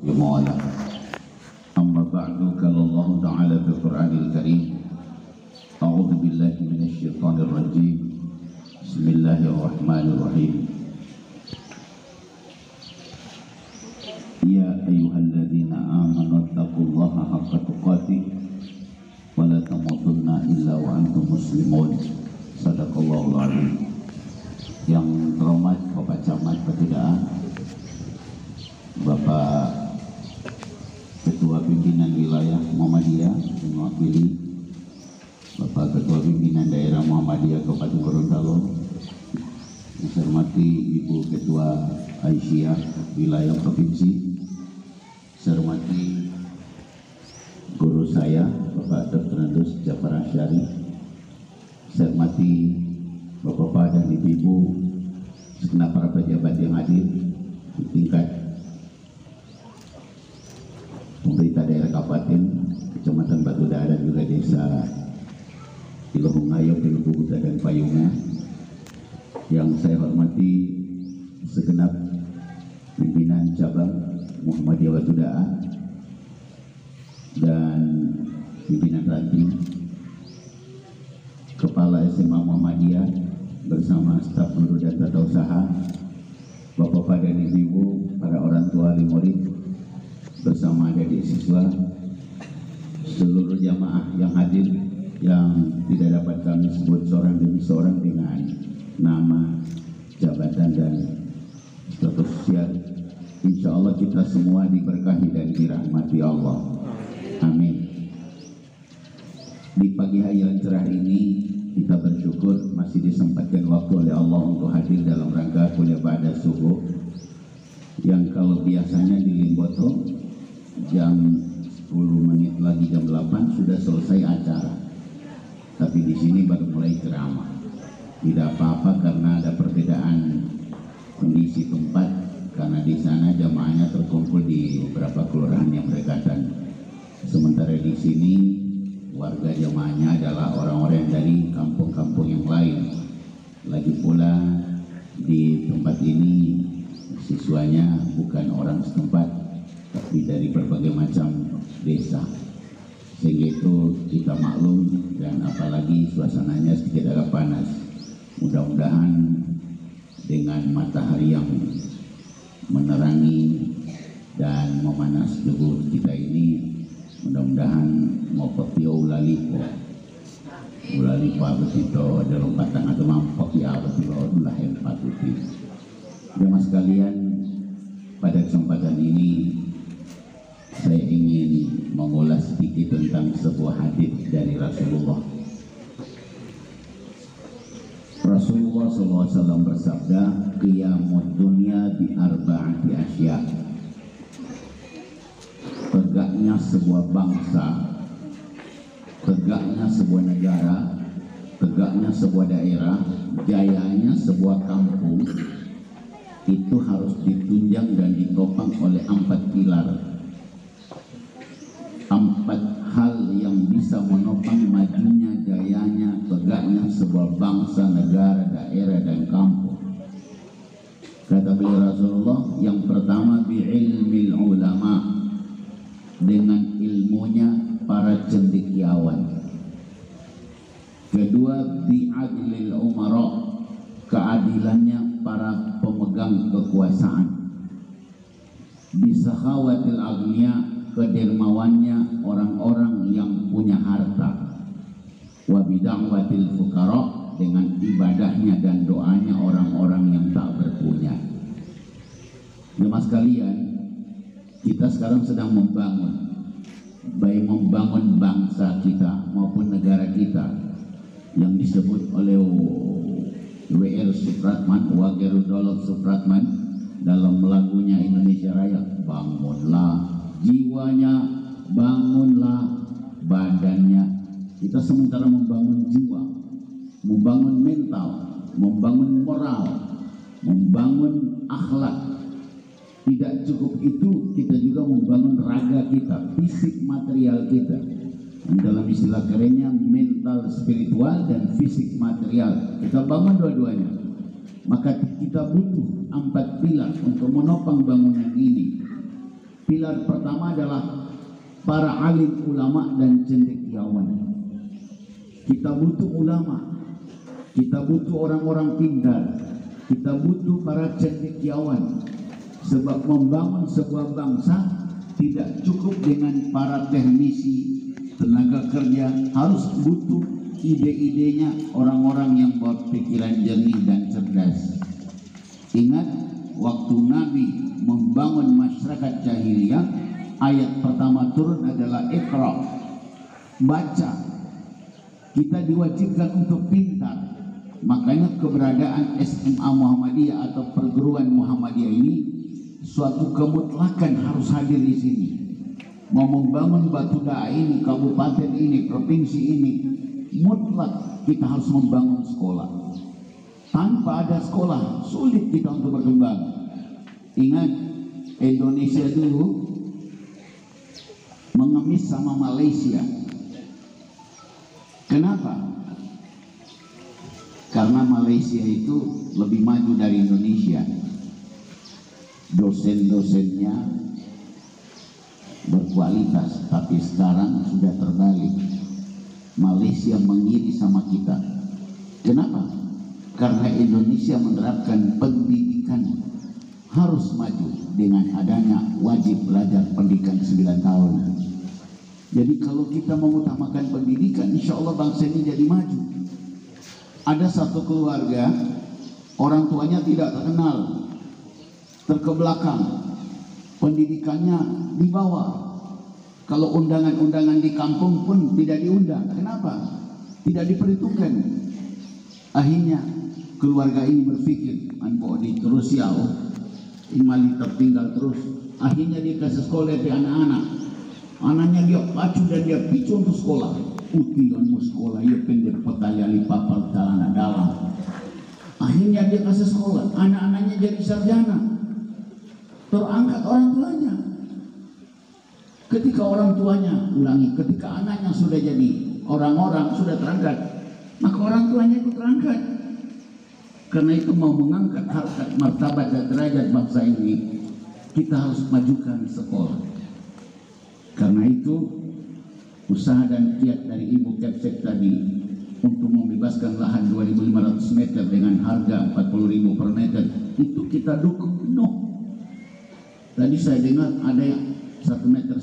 Jemaah. Amma ba'du, kalau Allah Ta'ala fi Qur'anil Karim, a'udzu billahi minasy syaithanir rajim. Bismillahirrahmanirrahim. Ya ayyuhalladzina amanu taqullaha haqqa tuqatih wa la tamutunna illa wa antum muslimun. Shadaqallahul azim. Yang terhormat Bapak Camat Petudaan, Bapak Ketua Pimpinan Wilayah Muhammadiyah yang mewakili Bapak Ketua Pimpinan Daerah Muhammadiyah Kabupaten Gorontalo, yang saya hormati Ibu Ketua Aisyah Wilayah Provinsi, saya hormati guru saya Bapak Dr. Andus Jafar Asyari, saya hormati Bapak-bapak dan ibu-ibu segenap para pejabat yang hadir di tingkat pemerintah daerah kabupaten, kecamatan Batu Dara, dan juga desa Ilahungayo, Pilukubuta, dan Payunga. Yang saya hormati segenap pimpinan cabang Muhammadiyah Batu Dara dan pimpinan ranting, Kepala SMA Muhammadiyah bersama staf guru dan tata usaha, bapak-bapak dan ibu-ibu, para orang tua wali murid, bersama adik siswa, seluruh jamaah yang hadir yang tidak dapat kami sebut seorang demi seorang dengan nama, jabatan, dan status sosial. Insya Allah kita semua diberkahi dan dirahmati Allah. Amin. Di pagi hari yang cerah ini, kita bersyukur masih disempatkan waktu oleh Allah untuk hadir dalam rangka kuliah ba'da subuh, yang kalau biasanya di Limboto jam 10 menit lagi jam 8 sudah selesai acara, tapi di sini baru mulai ceramah. Tidak apa-apa karena ada perbedaan kondisi tempat, karena di sana jamaahnya terkumpul di beberapa kelurahan yang berdekatan, sementara di sini warga jamaahnya adalah orang-orang dari kampung-kampung yang lain. Lagi pula di tempat ini siswanya bukan orang setempat, tapi dari berbagai macam desa, sehingga itu kita maklum, dan apalagi suasananya sedikit agak panas. Mudah-mudahan dengan matahari yang menerangi dan memanas tubuh kita ini, mudah-mudahan ngopi ulalipo betito ada lompatan atau mampok ya betito ulah yang patuti. Jemaah sekalian, pada kesempatan ini saya ingin mengulas sedikit tentang sebuah hadits dari Rasulullah. Rasulullah SAW bersabda, qiyamud dunya bi arba'ati asya. Tegaknya sebuah bangsa, tegaknya sebuah negara, tegaknya sebuah daerah, jayanya sebuah kampung, itu harus ditunjang dan ditopang oleh 4 pilar. 4 hal yang bisa menopang majunya, jayanya, tegaknya sebuah bangsa, negara, daerah, dan kampung. Kata beliau Rasulullah, yang pertama bi'ilmil ulama, dengan ilmunya para cendekiawan. Kedua bi'adlil umara, keadilannya para pemegang kekuasaan. Bisakhawatil agniya, kedermawannya orang-orang yang punya harta. Wa bida'watil fuqara, dengan ibadahnya dan doanya orang-orang yang tak berpunya. Jemaah sekalian, kita sekarang sedang membangun, baik membangun bangsa kita maupun negara kita, yang disebut oleh W.R. Supratman, Wagerudolov Supratman, dalam lagunya Indonesia Raya, bangunlah jiwanya, bangunlah badannya. Kita sementara membangun jiwa, membangun mental, membangun moral, membangun akhlak. Tidak cukup itu, kita juga membangun raga kita, fisik material kita. Dalam istilah kerennya mental spiritual dan fisik material, kita bangun dua-duanya. Maka kita butuh 4 pilar untuk menopang bangunan ini. Pilar pertama adalah para alim ulama dan cendekiawan. Kita butuh ulama, kita butuh orang-orang pintar, kita butuh para cendekiawan. Sebab membangun sebuah bangsa tidak cukup dengan para teknisi, tenaga kerja, harus butuh ide-idenya orang-orang yang berpikiran jernih dan cerdas. Ingat, waktu Nabi membangun masyarakat jahiliyah, ayat pertama turun adalah Iqra, baca. Kita diwajibkan untuk pintar. Makanya keberadaan SMA Muhammadiyah atau perguruan Muhammadiyah ini suatu kemutlakan harus hadir di sini. Mau membangun Batu Da'a ini, kabupaten ini, provinsi ini, mutlak kita harus membangun sekolah. Tanpa ada sekolah sulit kita untuk berkembang. Ingat, Indonesia dulu mengemis sama Malaysia. Kenapa? Karena Malaysia itu lebih maju dari Indonesia. Dosen-dosennya berkualitas, tapi sekarang sudah terbalik. Malaysia mengiri sama kita. Kenapa? Karena Indonesia menerapkan pendidikan harus maju dengan adanya wajib belajar pendidikan 9 tahun. Jadi kalau kita mengutamakan pendidikan, insya Allah bangsa ini jadi maju. Ada satu keluarga, orang tuanya tidak terkenal, terkebelakang, pendidikannya di bawah. Kalau undangan-undangan di kampung pun tidak diundang. Kenapa? Tidak diperhitungkan. Akhirnya keluarga ini berpikir, "Anpo di terus ya, imali tertinggal terus." Akhirnya dia kasih sekolah di anak-anak. Anaknya dia pacu dan dia picu untuk sekolah. Utianmu sekolah, ya pendek petaya lipapal celana dalam. Akhirnya dia kasih sekolah, anak-anaknya jadi sarjana. Terangkat orang tuanya. Ketika orang tuanya, ulangi, ketika anaknya sudah jadi orang-orang, sudah terangkat, maka orang tuanya ikut terangkat. Karena itu mau mengangkat harkat, martabat dan derajat bangsa ini, kita harus majukan sekolah. Karena itu usaha dan kiat dari Ibu Kepsek tadi untuk membebaskan lahan 2.500 meter dengan harga 40.000 per meter, itu kita dukung penuh. Tadi saya dengar ada yang 1,5 meter,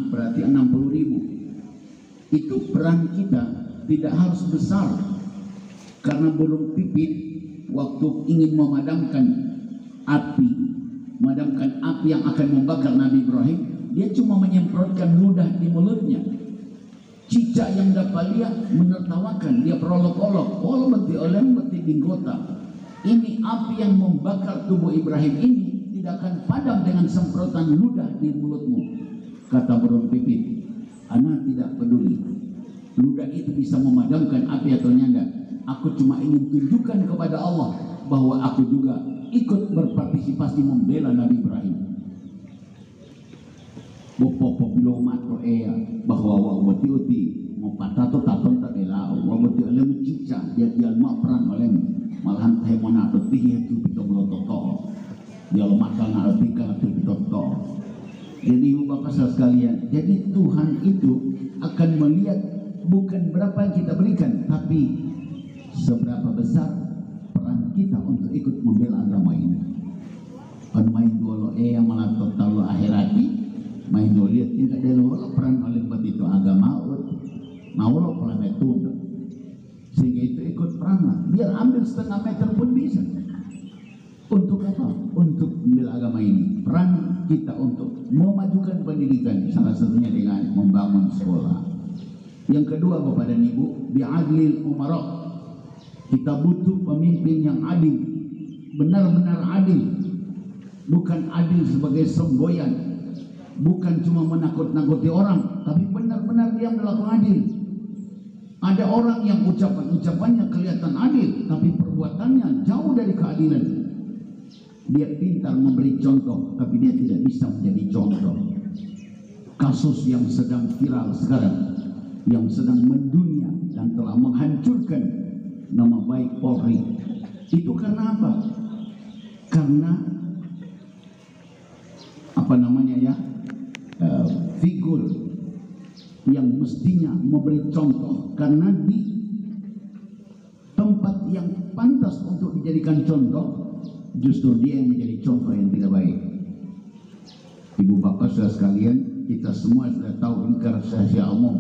berarti 60.000. Itu peran kita tidak harus besar, karena burung pipit waktu ingin memadamkan api yang akan membakar Nabi Ibrahim, dia cuma menyemprotkan ludah di mulutnya. Cicak yang dapat lihat menertawakan, dia perolok-olok, "Oh beti olem beti dinggota." Ini api yang membakar tubuh Ibrahim ini tidak akan padam dengan semprotan ludah di mulutmu. Kata burung pipit, "Ana tidak peduli. Ludah itu bisa memadamkan api atau nyanda. Aku cuma ingin tunjukkan kepada Allah bahwa aku juga ikut berpartisipasi membela Nabi Ibrahim." Bopo bilo mato ea bahwa wabati uti mau patah atau tapon tak bela wabati oleh mencica dia mau perang oleh malahan hemona peti itu kita melototo dia makan artikel itu toto. Jadi bapak sekalian, jadi Tuhan itu akan melihat bukan berapa yang kita berikan, tapi seberapa besar peran kita untuk ikut membela agama ini. Main dulu yang malah total akhirati main lihat tidak ada lo peran oleh buat itu agama lo planet tunda, sehingga itu ikut peran, biar ambil 1,5 meter pun bisa. Untuk apa? Untuk membela agama ini. Peran kita untuk memajukan pendidikan, salah satunya dengan membangun sekolah. Yang kedua Bapak dan Ibu, bi'adlil umara, kita butuh pemimpin yang adil, benar-benar adil, bukan adil sebagai semboyan, bukan cuma menakut-nakuti orang, tapi benar-benar dia melakukan adil. Ada orang yang ucapannya kelihatan adil, tapi perbuatannya jauh dari keadilan. Dia pintar memberi contoh, tapi dia tidak bisa menjadi contoh. Kasus yang sedang viral sekarang, yang sedang mendunia dan telah menghancurkan nama baik Polri, itu karena apa? Karena yang mestinya memberi contoh, karena di tempat yang pantas untuk dijadikan contoh justru dia yang menjadi contoh yang tidak baik. Ibu bapak saudara sekalian, kita semua sudah tahu ini rahasia umum,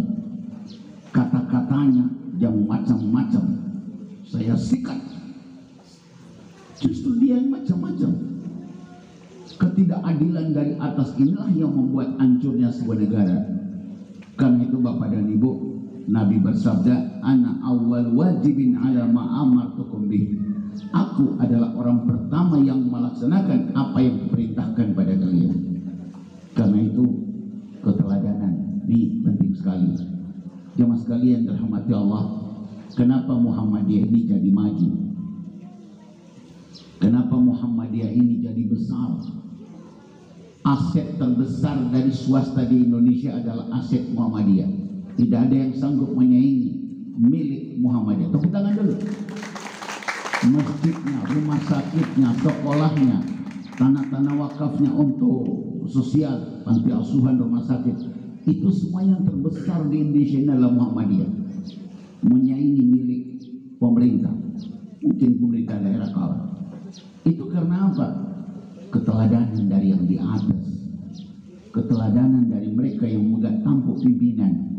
kata-katanya yang macam-macam saya sikat. Justru dia yang macam-macam. Ketidakadilan dari atas inilah yang membuat hancurnya sebuah negara. Karena itu Bapak dan Ibu, Nabi bersabda, ana awal wajibin ala ma'amartukum bih. Aku adalah orang pertama yang melaksanakan apa yang diperintahkan pada kalian. Karena itu keteladanan ini penting sekali. Jemaah sekalian dirahmati Allah, kenapa Muhammadiyah ini jadi maju? Kenapa Muhammadiyah ini jadi besar? Aset terbesar dari swasta di Indonesia adalah aset Muhammadiyah. Tidak ada yang sanggup menyaingi milik Muhammadiyah. Tepuk tangan dulu. Masjidnya, rumah sakitnya, sekolahnya, tanah-tanah wakafnya untuk sosial, panti asuhan, rumah sakit, itu semua yang terbesar di Indonesia adalah Muhammadiyah. Menyaingi milik pemerintah, mungkin pemerintah daerah kalah. Itu karena apa? Keteladanan dari yang di atas, keteladanan dari mereka yang muda tampuk pimpinan.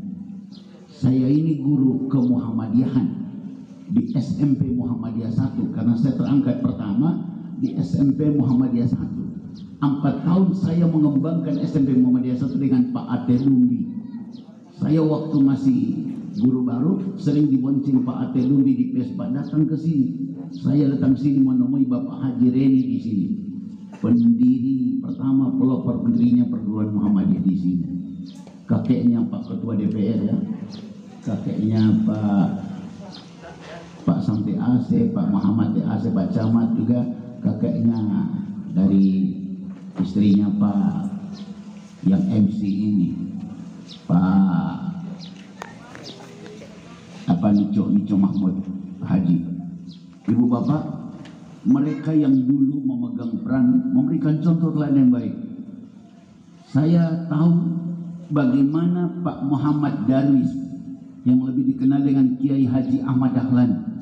Saya ini guru kemuhammadiyahan di SMP Muhammadiyah 1, karena saya terangkat pertama di SMP Muhammadiyah 1. 4 tahun saya mengembangkan SMP Muhammadiyah 1 dengan Pak Ate Lumbi. Saya waktu masih guru baru sering dibonceng Pak Ate Lumbi di Pespa, datang ke sini. Saya datang sini menemui Bapak Haji Reni di sini, pendiri pertama, pelopor pendirinya perguruan Muhammadiyah di sini. Kakeknya Pak Ketua DPR ya, kakeknya Pak Samti AC, Pak Muhammad AC, Pak Camat juga, kakeknya dari istrinya Pak yang MC ini, Pak Nico Mahmud Haji. Ibu bapak, mereka yang dulu memegang peran memberikan contoh teladan yang baik. Saya tahu bagaimana Pak Muhammad Darwis yang lebih dikenal dengan Kiai Haji Ahmad Dahlan,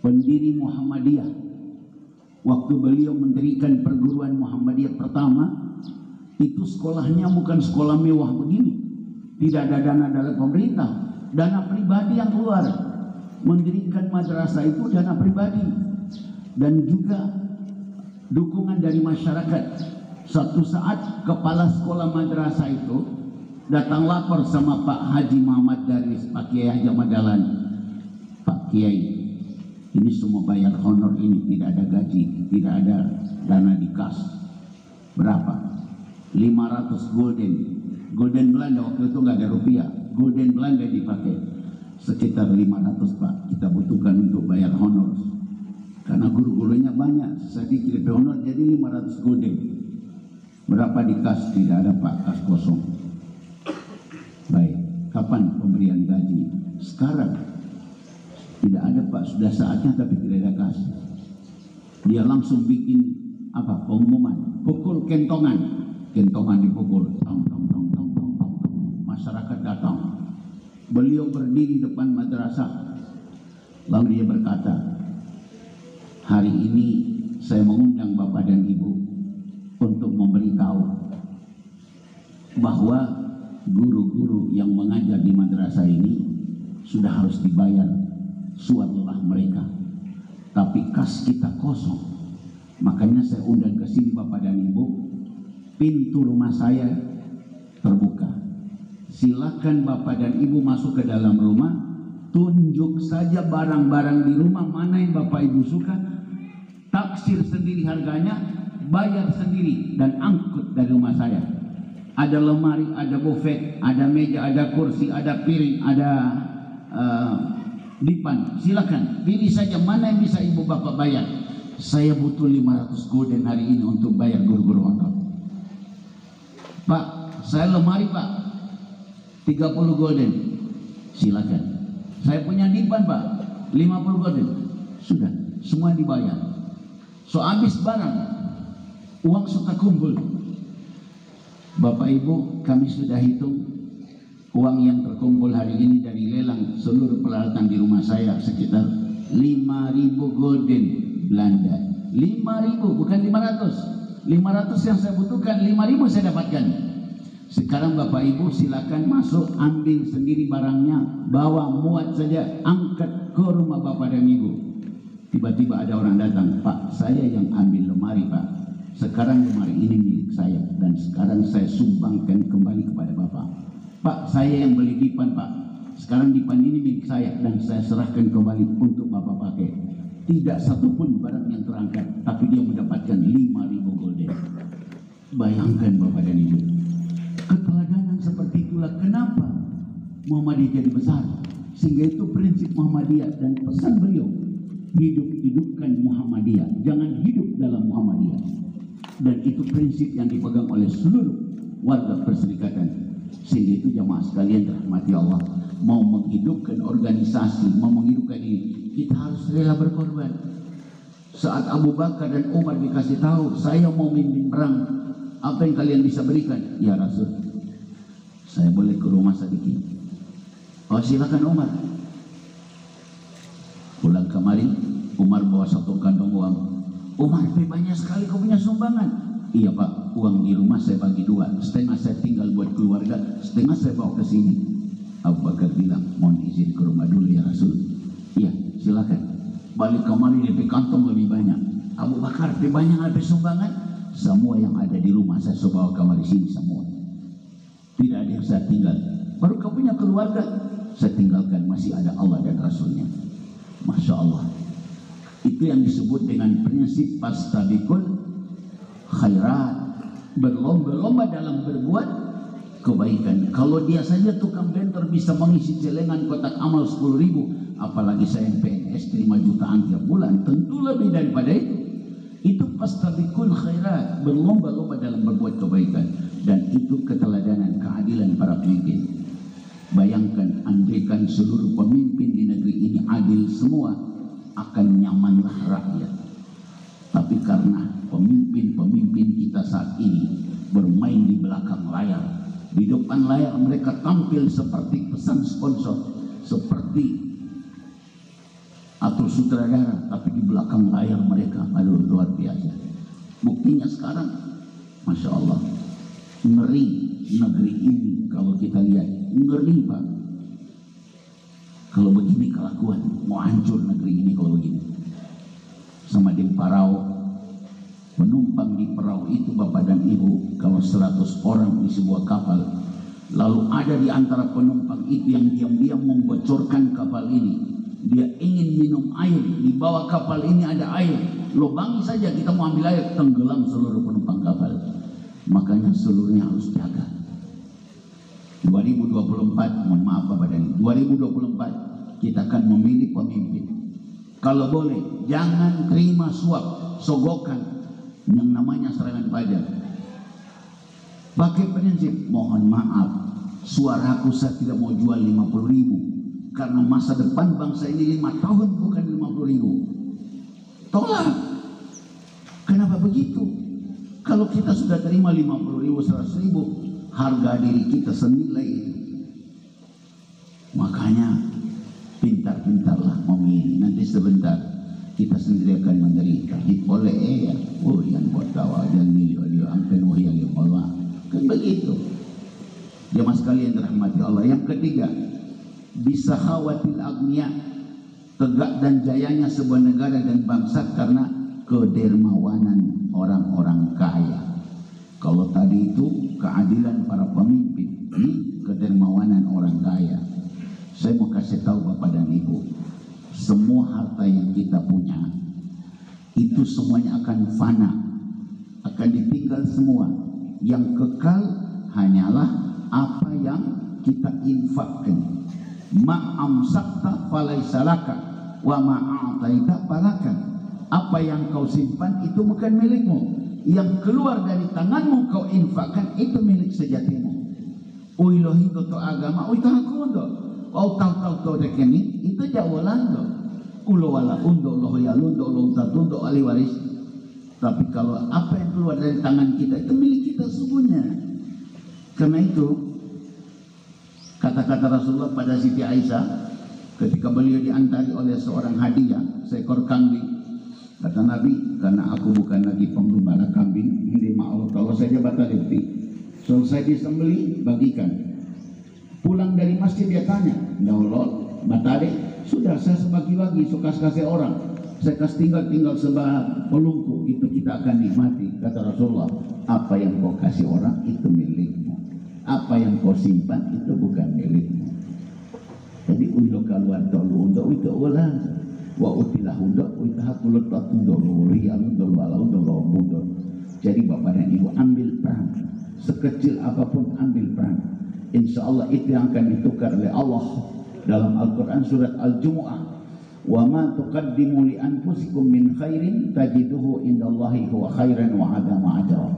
pendiri Muhammadiyah. Waktu beliau mendirikan perguruan Muhammadiyah pertama, itu sekolahnya bukan sekolah mewah begini, tidak ada dana dari pemerintah, dana pribadi yang keluar. Mendirikan madrasah itu dana pribadi dan juga dukungan dari masyarakat. Suatu saat kepala sekolah madrasah itu datang lapor sama Pak Haji Muhammad Darwis, Pak Kiai Haji Ahmad Dahlan, Pak Kiai, ini semua bayar honor, ini tidak ada gaji, tidak ada dana di kas. Berapa? 500 golden Belanda, waktu itu nggak ada rupiah, golden Belanda dipakai. Sekitar 500 Pak kita butuhkan untuk bayar honor, karena guru-gurunya banyak, sedikit honor, jadi 500 golden. Berapa di kas? Tidak ada Pak, kas kosong. Baik, kapan pemberian gaji? Sekarang tidak ada Pak, sudah saatnya tapi tidak ada kas. Dia langsung bikin apa? Pengumuman, pukul kentongan dipukul, masyarakat datang. Beliau berdiri depan madrasah, lalu dia berkata, hari ini saya mengundang Bapak dan Ibu untuk memberitahu bahwa guru-guru yang mengajar di madrasah ini sudah harus dibayar suat lelah mereka, tapi kas kita kosong. Makanya saya undang ke sini Bapak dan Ibu, pintu rumah saya terbuka. Silakan Bapak dan Ibu masuk ke dalam rumah, tunjuk saja barang-barang di rumah mana yang Bapak Ibu suka, taksir sendiri harganya, bayar sendiri dan angkut dari rumah saya. Ada lemari, ada buffet, ada meja, ada kursi, ada piring, ada dipan. Silakan pilih saja mana yang bisa Ibu Bapak bayar. Saya butuh 500 golden hari ini untuk bayar guru-guru wakaf. Pak, saya lemari Pak, 30 golden, silakan. Saya punya dipan Pak, 50 golden, sudah, semua dibayar. So habis barang, uang suka kumpul. Bapak Ibu, kami sudah hitung Uang yang terkumpul hari ini dari lelang seluruh peralatan di rumah saya sekitar 5.000 golden Belanda. 5.000, bukan 500. 500 yang saya butuhkan, 5.000 saya dapatkan. Sekarang Bapak Ibu silakan masuk, ambil sendiri barangnya, bawa, muat saja, angkat ke rumah Bapak dan Ibu. Tiba-tiba ada orang datang, Pak, saya yang ambil lemari Pak. Sekarang lemari ini milik saya dan sekarang saya sumbangkan kembali kepada Bapak. Pak, saya yang beli dipan Pak. Sekarang dipan ini milik saya dan saya serahkan kembali untuk Bapak pakai. Tidak satupun barang yang terangkat, tapi dia mendapatkan 5.000 golden. Bayangkan Bapak dan Ibu, keteladanan seperti itulah kenapa Muhammadiyah jadi besar. Sehingga itu prinsip Muhammadiyah dan pesan beliau, hidupkan Muhammadiyah, jangan hidup dalam Muhammadiyah. Dan itu prinsip yang dipegang oleh seluruh warga perserikatan. Sehingga itu jamaah sekalian rahmati Allah, mau menghidupkan organisasi, mau menghidupkan ini, kita harus rela berkorban. Saat Abu Bakar dan Umar dikasih tahu, saya mau memimpin perang, apa yang kalian bisa berikan? Ya Rasul, saya boleh ke rumah sedikit. Oh silakan Umar. Pulang kemari, Umar bawa satu kantong uang. Umar, banyak sekali kau punya sumbangan. Iya Pak, uang di rumah saya bagi dua, setengah saya tinggal buat keluarga, setengah saya bawa ke sini. Abu Bakar bilang, mohon izin ke rumah dulu ya Rasul. Iya, silakan. Balik kemari DP kantong lebih banyak. Abu Bakar, lebih banyak lebih sumbangan. Semua yang ada di rumah saya bawa kemari sini semua. Tidak ada yang saya tinggal. Baru kau punya keluarga, saya tinggalkan, masih ada Allah dan Rasulnya. Masya Allah. Itu yang disebut dengan prinsip fastabiqul khairat, berlomba-lomba dalam berbuat kebaikan. Kalau dia saja tukang bentor bisa mengisi celengan kotak amal 10.000, apalagi saya yang PNS terima jutaan tiap bulan, tentu lebih daripada itu. Itu fastabiqul khairat, berlomba-lomba dalam berbuat kebaikan. Dan itu keteladanan, keadilan para pemimpin. Bayangkan, andaikan seluruh pemimpin di negeri ini adil semua, akan nyamanlah rakyat. Tapi karena pemimpin-pemimpin kita saat ini bermain di belakang layar, di depan layar mereka tampil seperti pesan sponsor, seperti atur sutradara, tapi di belakang layar mereka, aduh luar biasa. Buktinya sekarang, Masya Allah, ngeri negeri ini. Kalau kita lihat, ngeri Pak. Kalau begini kelakuan, mau hancur negeri ini kalau begini. Sama di perahu, penumpang di perahu itu Bapak dan Ibu, kalau 100 orang di sebuah kapal, lalu ada di antara penumpang itu yang diam-diam membocorkan kapal ini. Dia ingin minum air, di bawah kapal ini ada air, lubangi saja kita mau ambil air, tenggelam seluruh penumpang kapal. Makanya seluruhnya harus jaga. 2024, mohon maaf Bapak dan Ibu, 2024 kita akan memilih pemimpin. Kalau boleh, jangan terima suap, sogokan, yang namanya serangan pajak. Pakai prinsip, mohon maaf, suaraku saya tidak mau jual 50.000, karena masa depan bangsa ini 5 tahun bukan 50.000. Tolak. Kenapa begitu? Kalau kita sudah terima 50.000, 100.000, harga diri kita senilai itu. Makanya pintar-pintarlah memilih. Nanti sebentar kita sendiri akan menderita. Boleh ya, oh yang buat tawa dan milih dia angkat wahya li Allah. Kan begitu. Jemaah sekalian dirahmati Allah. Yang ketiga, bisa khawatil agniya, tegak dan jayanya sebuah negara dan bangsa karena kedermawanan orang-orang kaya. Kalau tadi itu keadilan para pemimpin, kedermawanan orang kaya. Saya mau kasih tahu Bapak dan Ibu, semua harta yang kita punya itu semuanya akan fana, akan ditinggal semua. Yang kekal hanyalah apa yang kita infakkan. Ma'amsakta falaisa laka wa ma'ataita falaka. Apa yang kau simpan itu bukan milikmu, yang keluar dari tanganmu kau infakkan itu milik sejatimu. Uilohi toto agama, uitahakundo. Kau tahu rekening itu jawalando. Ulo wala undo loh ya lundo lo tatundo ahli waris. Tapi kalau apa yang keluar dari tangan kita itu milik kita sesungguhnya. Karena itu Kata-kata Rasulullah pada Siti Aisyah ketika beliau diantari oleh seorang hadiah seekor kambing. Kata Nabi, karena aku bukan lagi penggembala kambing, ini Allah kalau saja batal lebih. Selesai disembeli, bagikan. Pulang dari masjid dia tanya, ya Allah, batale, sudah saya sebagi-bagi, suka kasih orang. Saya kasih tinggal sebagai pelungku, itu kita akan nikmati. Kata Rasulullah, apa yang kau kasih orang itu milikmu. Apa yang kau simpan itu bukan milikmu. Jadi untuk keluar dulu untuk itu ulang. Wa utilah untuk itahakulut untuk rial untuk walau untuk. Jadi bapak dan ibu ambil peran sekecil apapun, ambil peran. Insya Allah itu yang akan ditukar oleh Allah dalam Al-Quran surat Al-Jumu'ah. Wa ma tuqaddimu li anfusikum min khairin tajiduhu indallahi huwa khairan wa adama ajra.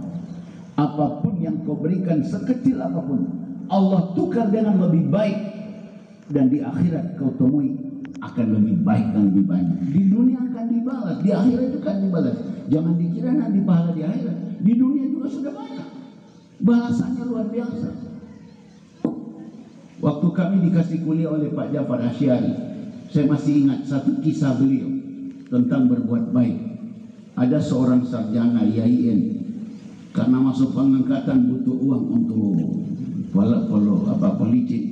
Apapun yang kau berikan sekecil apapun, Allah tukar dengan lebih baik, dan di akhirat kau temui akan lebih baik dan lebih banyak. Di dunia akan dibalas, di akhirat juga akan dibalas. Jangan dikira nanti pahala di akhirat, di dunia juga sudah banyak. Balasannya luar biasa. Waktu kami dikasih kuliah oleh Pak Jafar Asyari, saya masih ingat satu kisah beliau tentang berbuat baik. Ada seorang sarjana IAIN, karena masuk pengangkatan butuh uang untuk pelicin,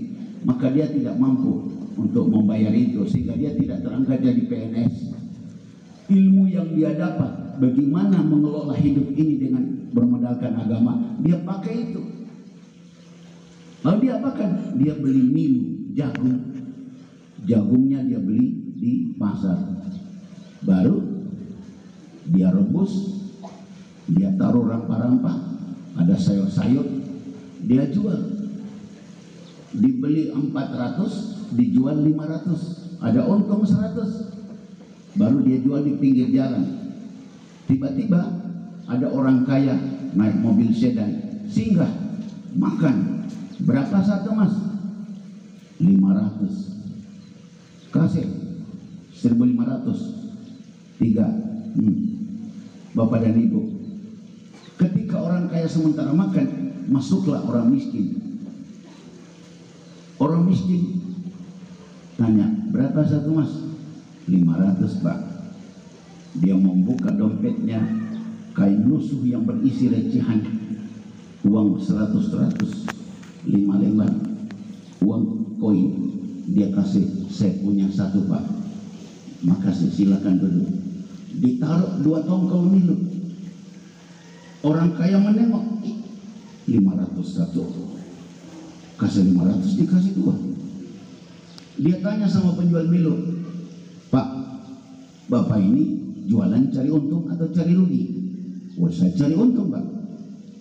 maka dia tidak mampu untuk membayar itu, sehingga dia tidak terangkat jadi PNS. Ilmu yang dia dapat bagaimana mengelola hidup ini dengan bermodalkan agama, dia pakai itu. Lalu dia apakan? Dia beli milu, jagung. Jagungnya dia beli di pasar. Baru dia rebus, dia taruh rempah-rempah, ada sayur-sayur, dia jual. Dibeli 400, dijual 500, ada untung 100. Baru dia jual di pinggir jalan. Tiba-tiba ada orang kaya naik mobil sedan, singgah, makan. Berapa satu mas? 500. Kasih 1.500. 3. Bapak dan ibu, ketika orang kaya sementara makan, masuklah orang miskin. Orang miskin tanya, berapa satu mas? 500 pak. Dia membuka dompetnya, kain lusuh yang berisi recehan, uang 100, 5 lembar uang koin. Dia kasih, saya punya satu pak, makasih, silakan duduk. Ditaruh 2 tongkol milu. Orang kaya menengok, 500 satu, kasih 500, dikasih 2. Dia tanya sama penjual milu, Pak, bapak ini jualan cari untung atau cari rugi? Wah, saya cari untung pak.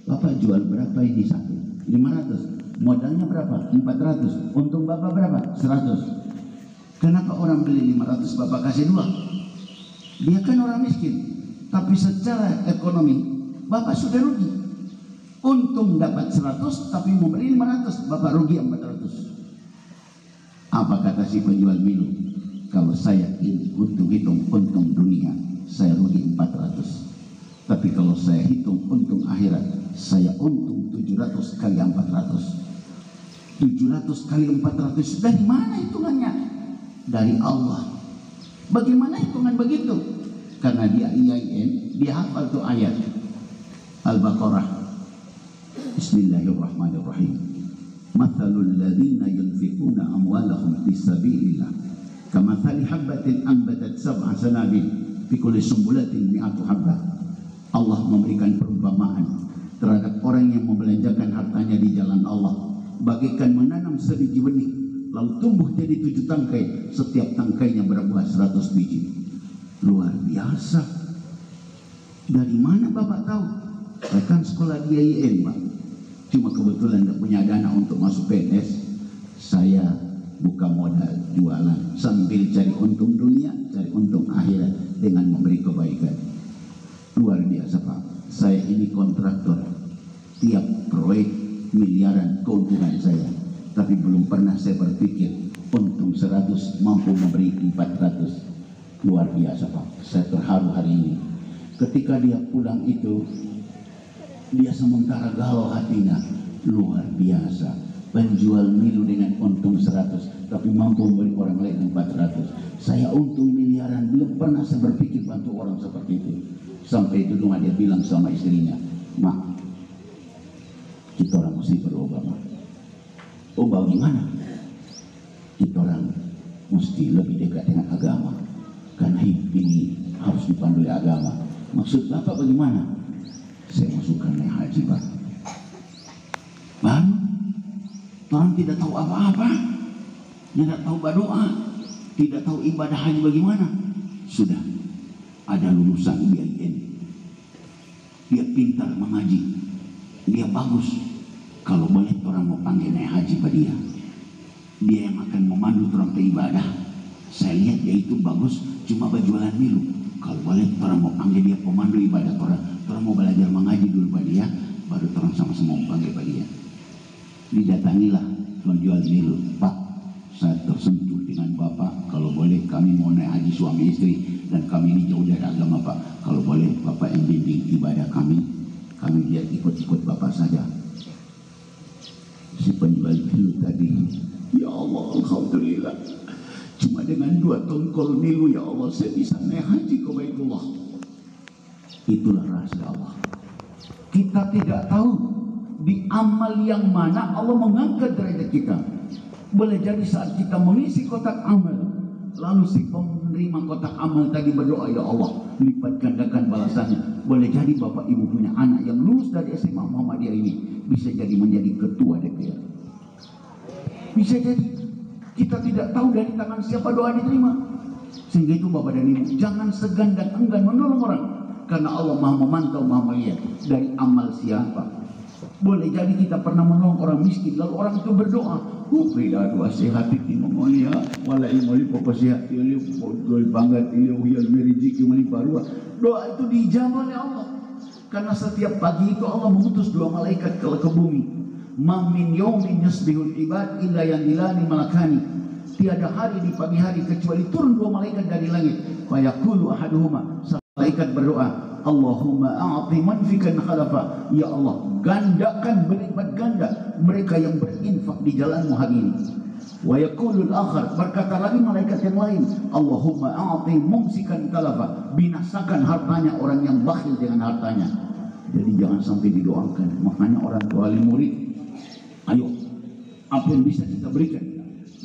Bapak jual berapa ini satu? 500. Modalnya berapa? 400. Untung bapak berapa? 100. Kenapa orang beli 500 bapak kasih 2? Dia kan orang miskin, tapi secara ekonomi bapak sudah rugi. Untung dapat 100 tapi memberi 500, bapak rugi 400. Apa kata si penjual milu? Kalau saya hitung untung dunia, saya rugi 400. Tapi kalau saya hitung untung akhirat, saya untung 700 kali 400. 700 kali 400 dari mana hitungannya? Dari Allah. Bagaimana hitungan begitu? Karena dia IAIN, dia hafal tuh ayat Al-Baqarah. Bismillahirrahmanirrahim. Mathalul ladzina yunfiquna amwalahum fi sabilillah kamathali habbatin anbatat sab'a sanabil fi kulli sumbulatin mi'atu habbah. Allah memberikan perumpamaan terhadap orang yang membelanjakan hartanya di jalan Allah, bagaikan menanam sebiji benih lalu tumbuh jadi 7 tangkai, setiap tangkainya berbuah 100 biji. Luar biasa. Dari mana bapak tahu? Saya kan sekolah di IAIN pak, cuma kebetulan tidak punya dana untuk masuk PNS. Saya buka modal jualan sambil cari untung dunia, cari untung akhirat dengan memberi kebaikan. Luar biasa pak. Saya ini kontraktor, tiap proyek miliaran keuntungan saya, tapi belum pernah saya berpikir untung 100 mampu memberi 400. Luar biasa pak. Saya terharu hari ini. Ketika dia pulang itu, dia sementara galau hatinya. Luar biasa. penjual Milo dengan untung 100 tapi mampu membeli orang lain 400. Saya untung miliaran, belum pernah saya berpikir bantu orang seperti itu. Sampai itu rumah dia bilang sama istrinya, "Mak, kita orang mesti berubah, Mak." Ubah gimana? Kita orang mesti lebih dekat dengan agama, karena hidup ini harus dipandu oleh agama. Maksud Bapak bagaimana? Saya masukkan naik haji, Pak. Baru orang tidak tahu apa-apa, tidak tahu berdoa, tidak tahu ibadah haji bagaimana. Sudah ada lulusan IAIN, dia pintar mengaji, dia bagus. Kalau boleh orang mau panggil naik haji pada dia yang akan memandu orang ke ibadah. Saya lihat dia itu bagus, cuma berjualan Milo. Kalau boleh orang mau panggil dia pemandu ibadah, orang mau belajar mengaji dulu pada dia, baru orang sama-sama mau panggil pada dia. Didatangilah penjual Milo, "Pak, saya tersentuh dengan Bapak, kalau boleh kami mau naik haji suami istri, dan kami ini jauh dari agama Pak. Kalau boleh Bapak yang bimbing ibadah kami biar ikut-ikut Bapak saja." Si penjual Milo tadi, "Ya Allah, Alhamdulillah, cuma dengan 2 tongkol Milo ya Allah saya bisa naik haji ke Baitullah." Itulah rahasia Allah. Kita tidak tahu di amal yang mana Allah mengangkat derajat kita. Boleh jadi saat kita mengisi kotak amal, lalu si penerima kotak amal tadi berdoa, "Ya Allah, lipat gandakan balasannya." Boleh jadi Bapak Ibu punya anak yang lulus dari SMA Muhammadiyah ini bisa jadi menjadi ketua DPR. Bisa jadi. Kita tidak tahu dari tangan siapa doa diterima. Sehingga itu Bapak dan Ibu, jangan segan dan enggan menolong orang, karena Allah Maha memantau, Maha melihat dari amal siapa. Boleh jadi kita pernah menolong orang miskin, lalu orang itu berdoa, "Beda doa sehat ini memolia, wala imoli popasihat ini, gol banget ini, uyal merijik ini parua." Doa itu dijawab oleh Allah, karena setiap pagi itu Allah mengutus 2 malaikat ke bumi. "Ma min yaumin yusbihul ibad illa yanzilani malakani." Tiada hari di pagi hari kecuali turun 2 malaikat dari langit. Fa yaqulu ahaduhuma, malaikat berdoa, "Allahumma a'ti manfikan khalafa." Ya Allah, gandakan berlipat ganda mereka yang berinfak di jalanmu hari ini. Wa yaqulul akhar, berkata lagi malaikat yang lain, "Allahumma a'ti mumsikan talafa." Binasakan hartanya orang yang bakhil dengan hartanya. Jadi jangan sampai didoakan. Makanya orang tua wali murid, ayo apa yang bisa kita berikan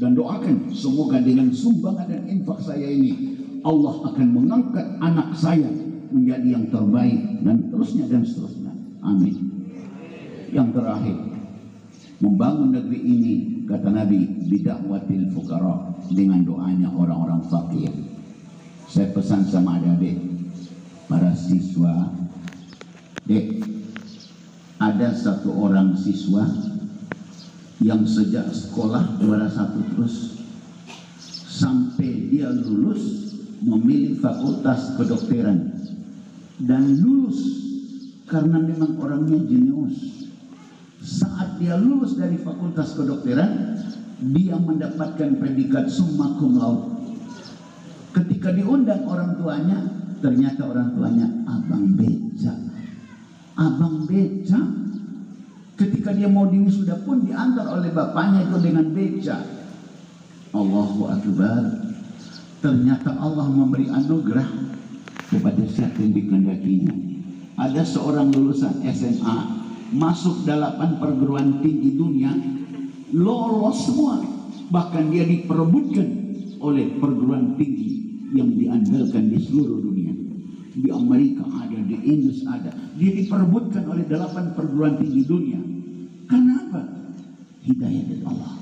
dan doakan, semoga dengan sumbangan dan infak saya ini Allah akan mengangkat anak saya menjadi yang terbaik, dan seterusnya. Amin. Yang terakhir, membangun negeri ini, kata Nabi, bida'watil fuqara, dengan doanya orang-orang fakir. Saya pesan sama adik-adik, para siswa, Dek, ada satu orang siswa yang sejak sekolah juara 1 terus sampai dia lulus memilih fakultas kedokteran, dan lulus karena memang orangnya jenius. Saat dia lulus dari fakultas kedokteran, dia mendapatkan predikat summa cum laude. Ketika diundang orang tuanya, ternyata orang tuanya abang beca. Abang beca. Ketika dia mau diwisuda pun diantar oleh bapaknya itu dengan beca. Allahu Akbar. Ternyata Allah memberi anugerah kepada siapa yang dikehendakinya. Ada seorang lulusan SMA masuk 8 perguruan tinggi dunia, lolos semua, bahkan dia diperebutkan oleh perguruan tinggi yang diandalkan di seluruh dunia. Di Amerika ada, di Inggris ada, dia diperebutkan oleh 8 perguruan tinggi dunia. Karena apa? Hidayah dari Allah.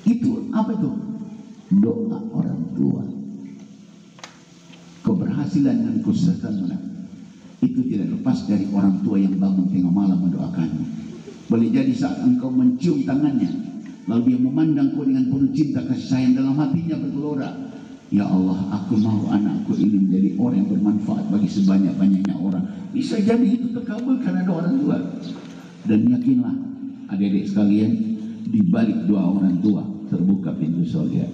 Itu apa itu? Doa orang tua. Keberhasilan dan kesuksesan itu tidak lepas dari orang tua yang bangun tengah malam mendoakanmu. Boleh jadi saat engkau mencium tangannya, lalu dia memandang kau dengan penuh cinta kasih sayang, dalam hatinya bergelora, "Ya Allah, aku mau anakku ini menjadi orang yang bermanfaat bagi sebanyak-banyaknya orang." Bisa jadi itu terkabul karena doa orang tua. Dan yakinlah adik-adik sekalian, di balik doa orang tua terbuka pintu surga.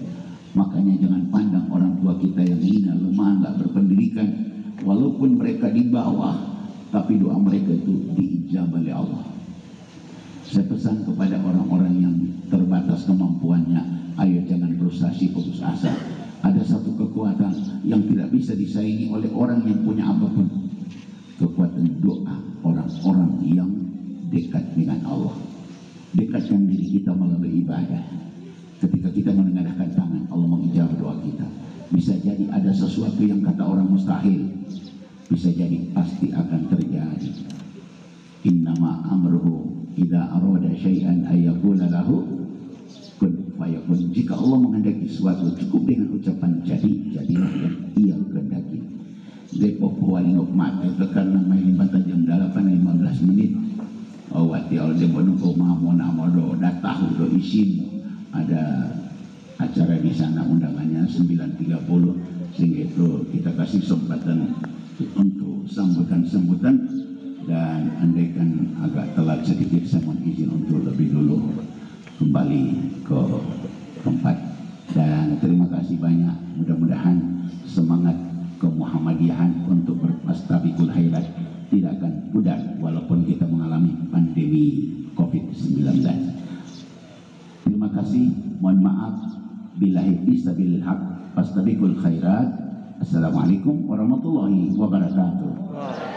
Makanya jangan pandang orang tua kita yang hina, lemah, nggak berpendidikan, walaupun mereka di bawah, tapi doa mereka itu diijabah oleh Allah. Saya pesan kepada orang-orang yang sebatas kemampuannya. Ayo jangan frustasi, putus asa. Ada satu kekuatan yang tidak bisa disaingi oleh orang yang punya apapun. Kekuatan doa orang-orang yang dekat dengan Allah. Dekatkan diri kita melalui ibadah. Ketika kita menengadahkan tangan, Allah mengijabah doa kita. Bisa jadi ada sesuatu yang kata orang mustahil, bisa jadi pasti akan terjadi. Innama amruhu idza arada syai'an ayyaqula lahu kun fayakun. Jika Allah menghendaki sesuatu, cukup dengan ucapan jadilah yang ia kehendaki. Depok Walingok mati karena main limbatan jam 8:15 menit. Wati al demo ko mamona modo datah do isin. Ada acara di sana undangannya 9.30, sehingga itu kita kasih kesempatan untuk sambutan, dan andaikan agak telat sedikit saya mohon izin untuk lebih dulu kembali ke tempat. Dan terima kasih banyak, mudah-mudahan semangat kemuhammadiyahan untuk berfastabiqul khairat tidak akan pudar walaupun kita mengalami pandemi COVID-19. Terima kasih, mohon maaf billahi fisabilil haq, fastabiqul khairat. Assalamualaikum warahmatullahi wabarakatuh.